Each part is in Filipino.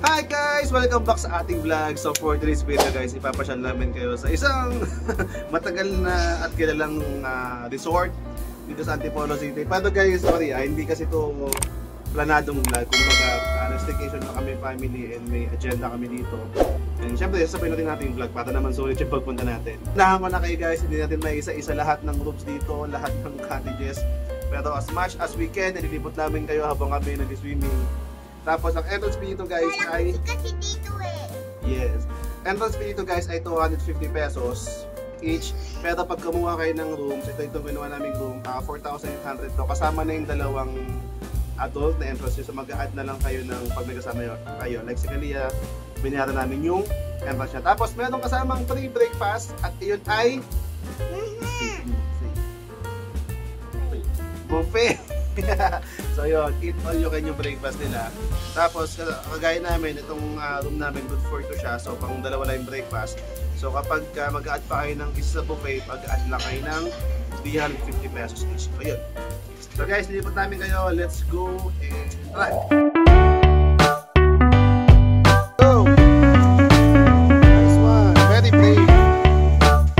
Hi guys! Welcome back sa ating vlog. So for today's video guys, ipapasyal namin kayo sa isang matagal na at kilalang resort dito sa Antipolo City. Pero guys, sorry hindi kasi ito planadong vlog. Kumbaga, staycation na kami family and may agenda kami dito. And syempre, sasabihin natin natin yung vlog para naman sulit yung pagpunta natin. Unahan ko na kayo guys, hindi natin may isa-isa lahat ng rooms dito, lahat ng cottages. Pero as much as we can, nililipot namin kayo habang kami nag-swimming. Tapos ang entrance fee dito guys ay kasi dito yes. Entrance fee dito guys ay 250 pesos each. Pero pag kumuha kayo ng rooms, ito ginawa naming room, 4,800 to. Kasama na yung dalawang adult na entrance, so mag-add na lang kayo ng pag may kasama kayo. Like si Kalia, binayaran namin yung entrance niya. Tapos meron kasamang free breakfast at iyon ay buffet. So yun, eat all you can yung breakfast nila. Tapos kagaya namin, itong room namin good for 2 siya. So pang dalawa lang yung breakfast. So kapag mag-add pa kayo ng isa sa buffet, mag-add lang kayo ng 350 pesos each. So yun. So guys, nilipot namin kayo. Let's go and try. Go! Nice one. Very brave.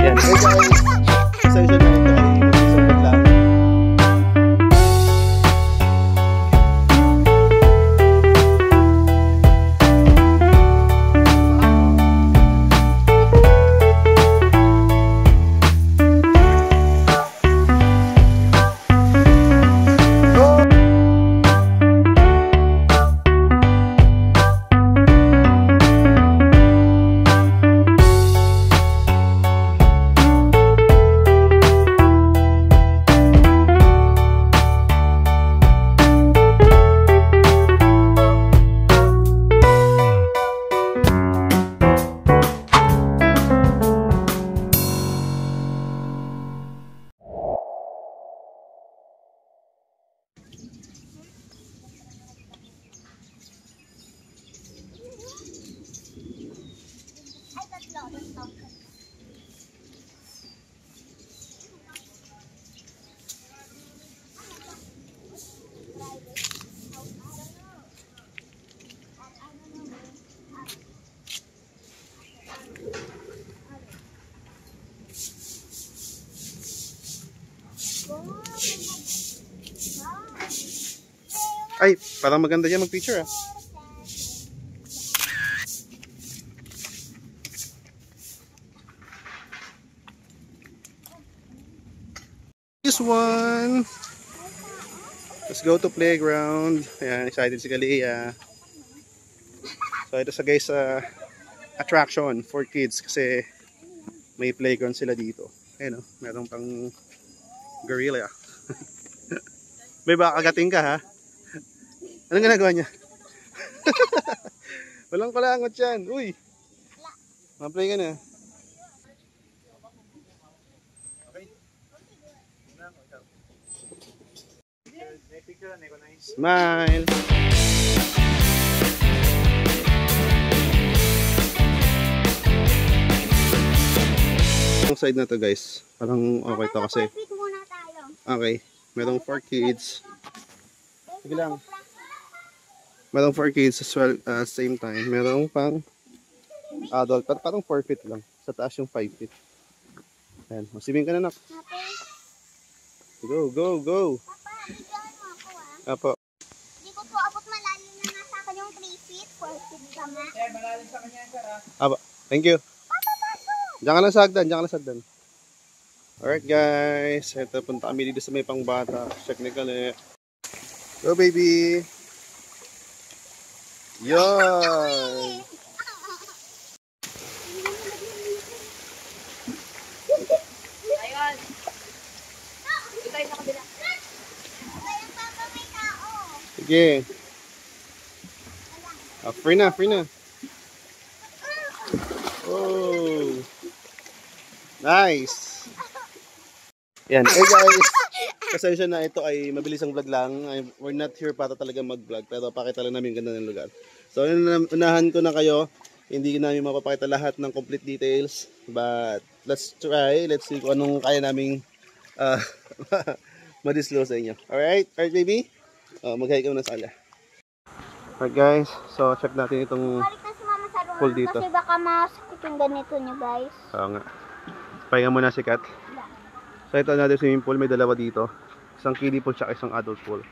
Yan. Hey guys, session na ito ay mag-isang lang. Ay, parang maganda dyan mag-picture ah. This one. Let's go to playground. Ayan, excited si Kalia. So ito sa guys attraction for kids kasi may playground sila dito. Ayan o, meron pang gorilla. May baka kagating ka ha? Anong ginagawa niya? Walang palangot yan. Uy! Ma-play ka na. Smile! Yung side na to guys, parang okay to kasi okay, merong 4 kids. Sige lang. Merong 4 kids as well, same time. Merong pang adult, parang 4 feet lang. Sa taas yung 5 feet. Ayan, masibing ka na nak. Go, go, go! Apo. Hindi ko po abot malalim na nasa akin yung 3 feet, 4 feet ka nga. Eh, malalim sa kanya yan, sir, ha? Apo, thank you. Diyan ka lang sa hagdan, diyan ka lang sa hagdan. Alright guys, ito punta kami dito sa may pangbata. Check ni Kale. Go baby! Yan! Ayun. Ito tayo sa kabila. Ayun, papa, may tao. Sige. Free na, free na. Oh! Nice! Yan. Hey guys! Pasensya na, ito ay mabilis ang vlog lang. We're not here para talaga mag-vlog, pero pakita lang namin ganda ng lugar. So, unahan ko na kayo. Hindi namin mapapakita lahat ng complete details, but let's try. Let's see kung anong kaya naming madisclose sa inyo. Alright? Alright, baby? Mag-hi ka muna sa ala. Alright guys, so check natin itong Balik na si mama sa room pool dito. kasi baka masakit yung ganito niyo guys. Oo nga. Pahinga muna si Kat. So ito another swimming pool, may dalawa dito. Isang kiddie pool tsaka isang adult pool.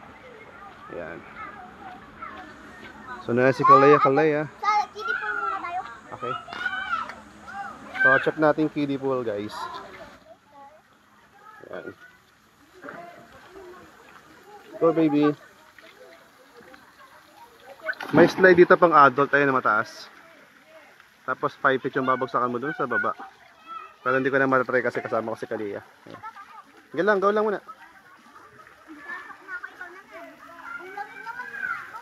Ayan. So na si Kalaya. Sa kiddie pool muna tayo. Okay. So check natin kiddie pool guys. Ayan. Go baby. May slide dito pang adult tayo na mataas. Tapos 5 feet yung babagsakan mo dun sa baba. Pero hindi ko na matry kasi kasama ko si Kalia. Sige lang, go lang muna.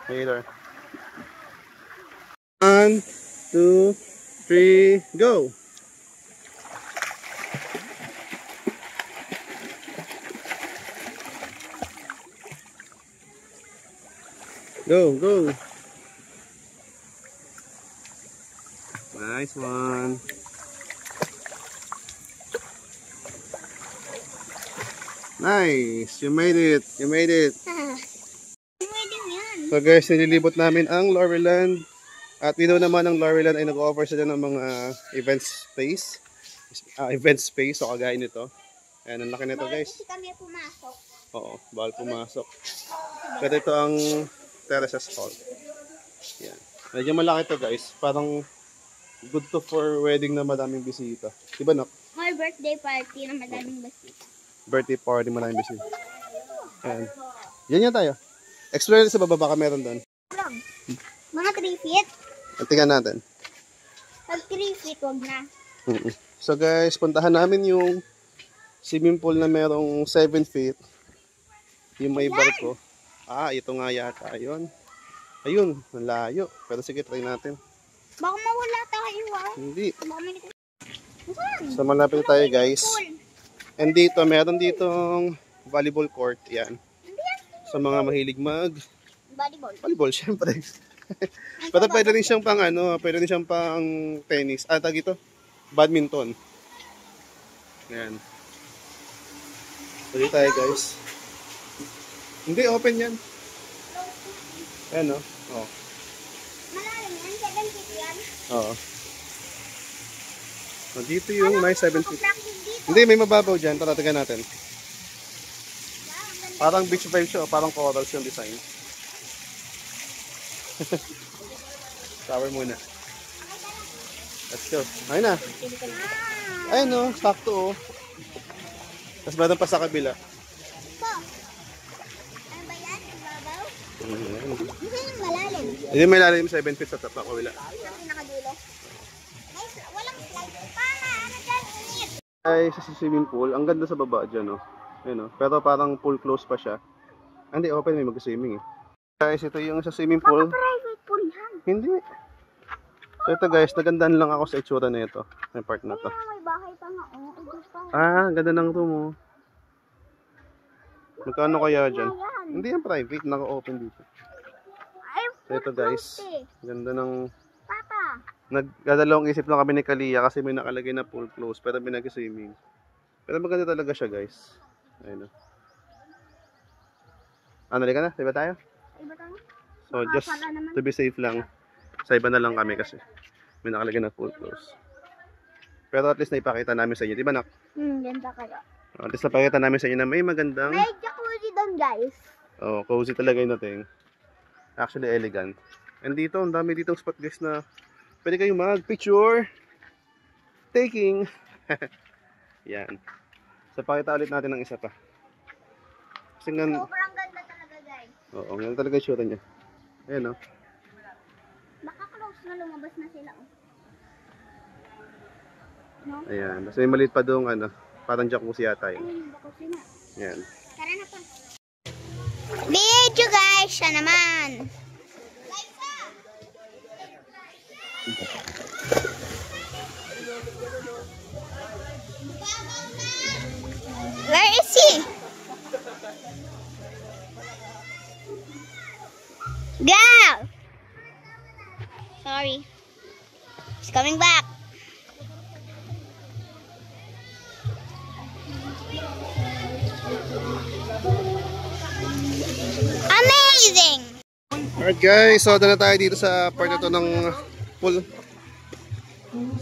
Later. 1, 2, 3, go! Go, go! Nice one! Nice! You made it! You made it! So guys, nililibot namin ang Laurelland. At dito naman ang Laurelland ay nag-offer sila ng mga event space. So kagaya nito. Ayan, ang laki nito guys. Kasi kami pumasok. Oo, bawal pumasok. Pero ito ang terraces hall. Yan. Medyo malaki ito guys. Parang good to for wedding na madaming bisita. Diba Nok? Or birthday party na madaming basik. Birthday party madaming bisita. Ayan. Yan yan tayo. Explore sa baba baka meron doon. Mga 3 feet. Tingnan natin. Pag 3 feet, wag na. So guys, puntahan namin yung swimming pool na merong 7 feet. Yung may barko. Ah, ito nga yata. Ayun. Ayun, ang layo. Pero sige, try natin. Baka mawala tayo Hindi. Baka may So malapit tayo guys. And dito, meron ditong volleyball court. Yan. Sa mga mahilig mag volleyball, syempre. Pero pwede rin siyang pang pwede rin siyang pang tennis. Ah, tag ito, badminton. Yan. Pwede tayo guys. Hindi, open yan. Ayan o. Oh. Malalim yan, 7 feet yan. Oo. So, dito yung may 7 feet. Practice dito. Hindi, may mababaw dyan. Tara, tingnan natin. Parang beach vibe siya, parang corals yung design. Shower muna. Let's go. Ayun na. Ayun no, sakto oh. Tapos meron pa sa kabila. Ito. Ano ba yan? Babaw? Hindi yung malalim. Hindi may lalim 7 feet sa top kabila. Yung pinakadulo. Walang slide. Para, ano dyan? Init. Ay, sa swimming pool, ang ganda sa baba dyan oh. Ayun oh. Pero parang pool close pa siya. Hindi, open, may mag-swimming eh. Guys, ito yung sa swimming pool. Private pool yan. Hindi. So ito guys, nagandahan lang ako sa itsura na ito. May part na to. May bahay pa nga. Ah, ganda ng room oh. Magkano kaya dyan? Hindi yan private, naka-open dito. So ito guys, ganda ng... Papa. Nagdadalawang isip lang kami ni Kalia kasi may nakalagay na pool close pero may nag-swimming. Pero maganda talaga siya guys. Ayun o. Ano, ka na? Sa iba tayo? Iba tayo? So just to be safe lang, sa iba na lang kami kasi may nakalagay na pool close. Pero at least naipakita namin sa inyo, di ba Nak? Ganda kayo. At least napakita namin sa inyo na may magandang... May jacuzzi doon guys. Oh, cozy talaga yung dating. Actually elegant. And dito, ang dami ditong spot guys na pwede kayong mag-picture taking. Yan. So pakita ulit natin ng isa pa. Kasi nga... Sobrang ganda talaga guys. Oo, ganyan talaga yung shooter niya. Ayan o. Baka close na lumabas na sila. No? Ayan. Tapos may maliit pa doong parang jacuzzi yata yun. Ayun, baka sila. Ayan. Tara na pa. Video guys, siya naman. Where is he? Go! Sorry. He's coming back. Amazing! Alright guys, so doon na tayo dito sa part na to ng pool.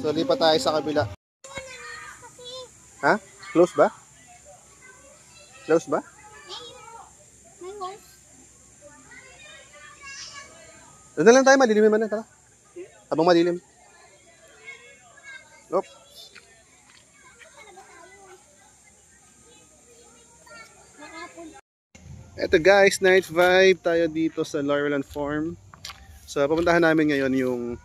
So lipat tayo sa kabila. Ha? Close ba? Close ba? May hose. Doon na lang tayo, malilim naman na. Tara. Habang malilim. Op. Eto guys, night vibe tayo dito sa Laureland Farm. So pupuntahan namin ngayon yung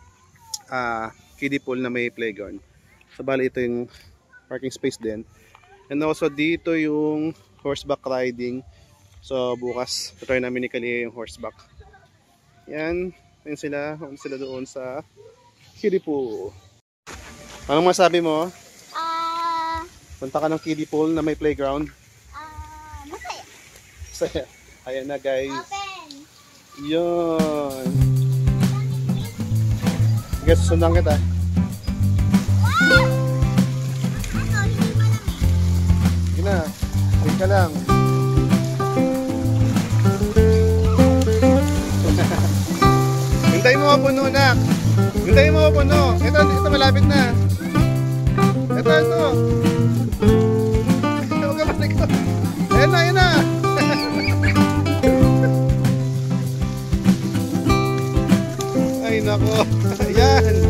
kiddie pool na may playground. So bali ito yung parking space din. And also dito yung horseback riding. So bukas try namin ni Kalia yung horseback. Yan, ayun sila doon sa kiddie pool. Anong masabi mo? Punta ka ng kiddie pool na may playground. Masaya. Saya. Ayan na guys. Open. Yun. Sige, susundan kita. Wow! Ano, hindi malamig. Sige na. Wait ka lang. Hintayin mo puno, nak. Hintayin mo puno. Ito malapit na. Ito. Huwag ka malikot. Ayan na. Ay, nako. Ayan.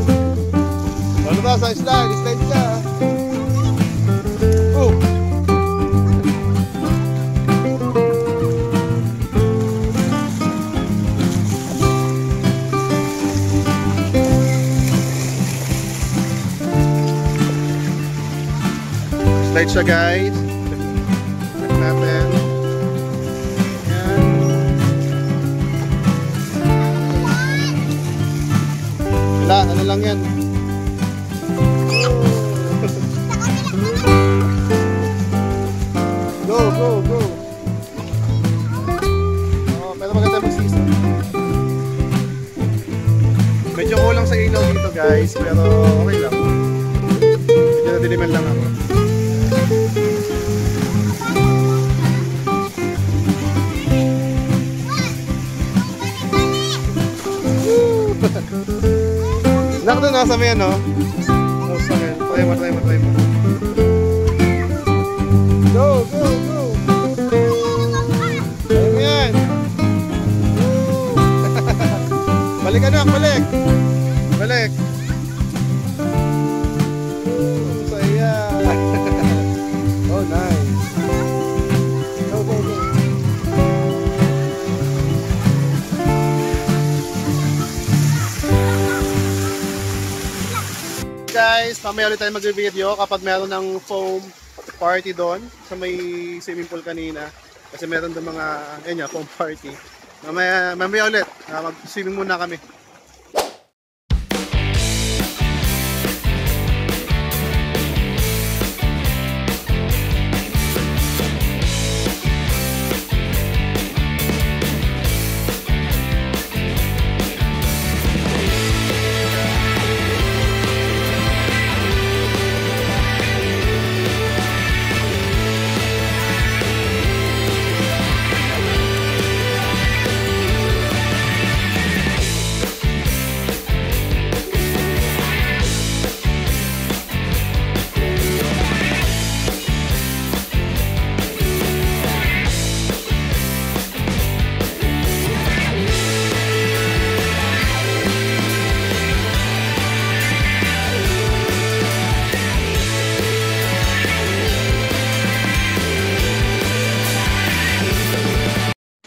Ano ba sa slide? Slide ka. Oh. Slide siya guys. Check natin. Ayan. Wala, ano lang yan. Go. Oh, pero maganda mag-season. Medyo kulang sa ilaw dito guys, pero okay lang. Medyo nadiliman lang ako. Nak doon nasa may ano? Oh, sorry. Try mo. Go. Try mo yan. Balik anak, balik. Saya. Oh, nice. Go. Guys, mamaya ulit tayo mag-video kapag meron ng foam party doon sa may swimming pool kanina. Kasi meron doon mga foam party. Mamaya ulit, mag-swimming muna kami.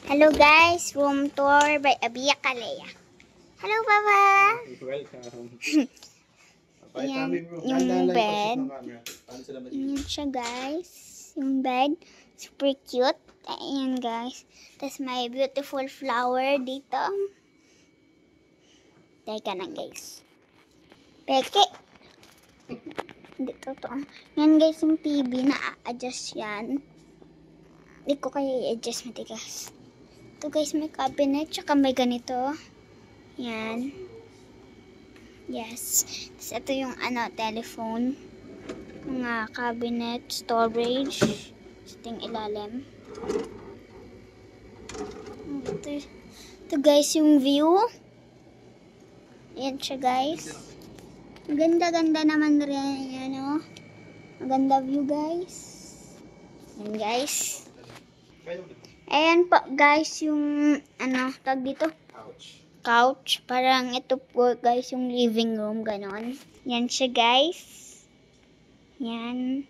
Hello guys, room tour by Abia Kalea. Hello Papa. Welcome. Ayan, yung bed. Ayan siya guys. Yung bed. Super cute. Ayan guys. Tapos may beautiful flower dito. Teka na guys. Peke. Hindi totoo. Yan guys yung TV na a-adjust yan. Hindi ko kaya i-adjust matigas. Ito guys, may cabinet, tsaka may ganito. Yan. Yes. Tapos ito yung telephone. Mga cabinet, storage. Ito yung ilalim. Ito Ito guys yung view. Ayan siya guys. Ganda-ganda naman rin. Ayan o. Maganda view guys. Ayan guys. Ayan po guys yung tag dito. Couch. Parang ito po guys yung living room. Ganon. Yan siya guys. Yan.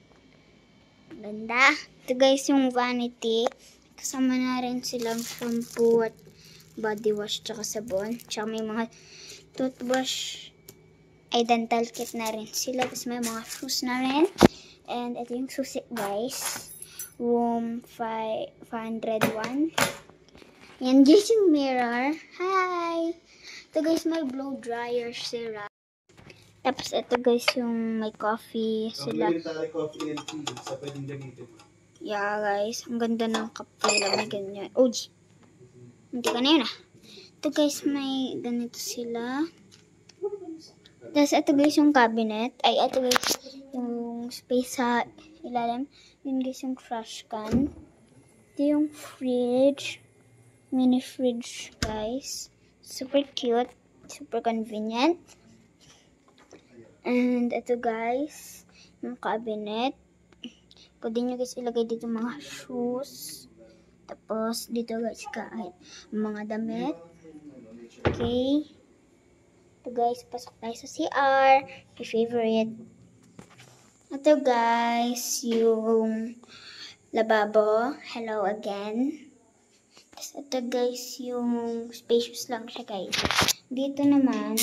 Ganda. Ito guys yung vanity. Kasama na rin silang shampoo at body wash tsaka sabon. Tsaka may mga toothbrush. Ay dental kit na rin sila. Tapos may mga shoes na rin. And ito yung susi guys. Room 501. Yan guys yung mirror. Hi! Ito guys may blow dryer sila. Tapos ito guys yung may coffee sila. Coffee and tea sa pwedeng gamitin. Yeah guys, ang ganda ng kape. May ganyan. Oh, hindi ka na yun ah. Ito guys may ganito sila. Tapos ito guys yung cabinet. Ay ito guys yung space sa ilalim. Yun guys yung trash can. Ito yung fridge. Mini fridge guys. Super cute. Super convenient. And ito guys yung cabinet. Pwede nyo guys ilagay dito mga shoes. Tapos dito guys kahit mga damit. Okay. Ito guys, pasok tayo sa CR. My favorite. Ito guys, yung lababo. Hello again. Tapos ito guys, yung spacious lang siya guys. Dito naman,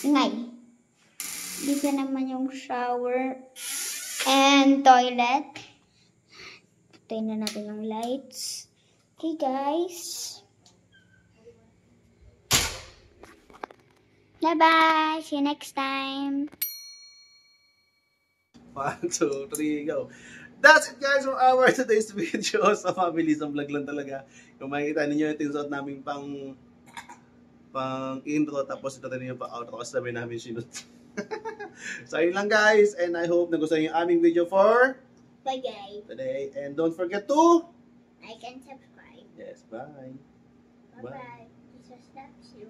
ingay. Dito naman yung shower and toilet. Patayin na natin yung lights. Okay guys. Bye-bye. See you next time. 1, 2, 3, go. That's it guys for our today's video. Sa mabilis ang vlog lang talaga. Kung makikita ninyo yung tinsot namin pang intro. Tapos ito tayo yung pang outro kasi sabi namin sinunod. So ayun lang guys. And I hope nagustuhan yung aming video for Bye guys. today. And don't forget to Like and subscribe. yes, bye. Bye-bye. Jesus loves you.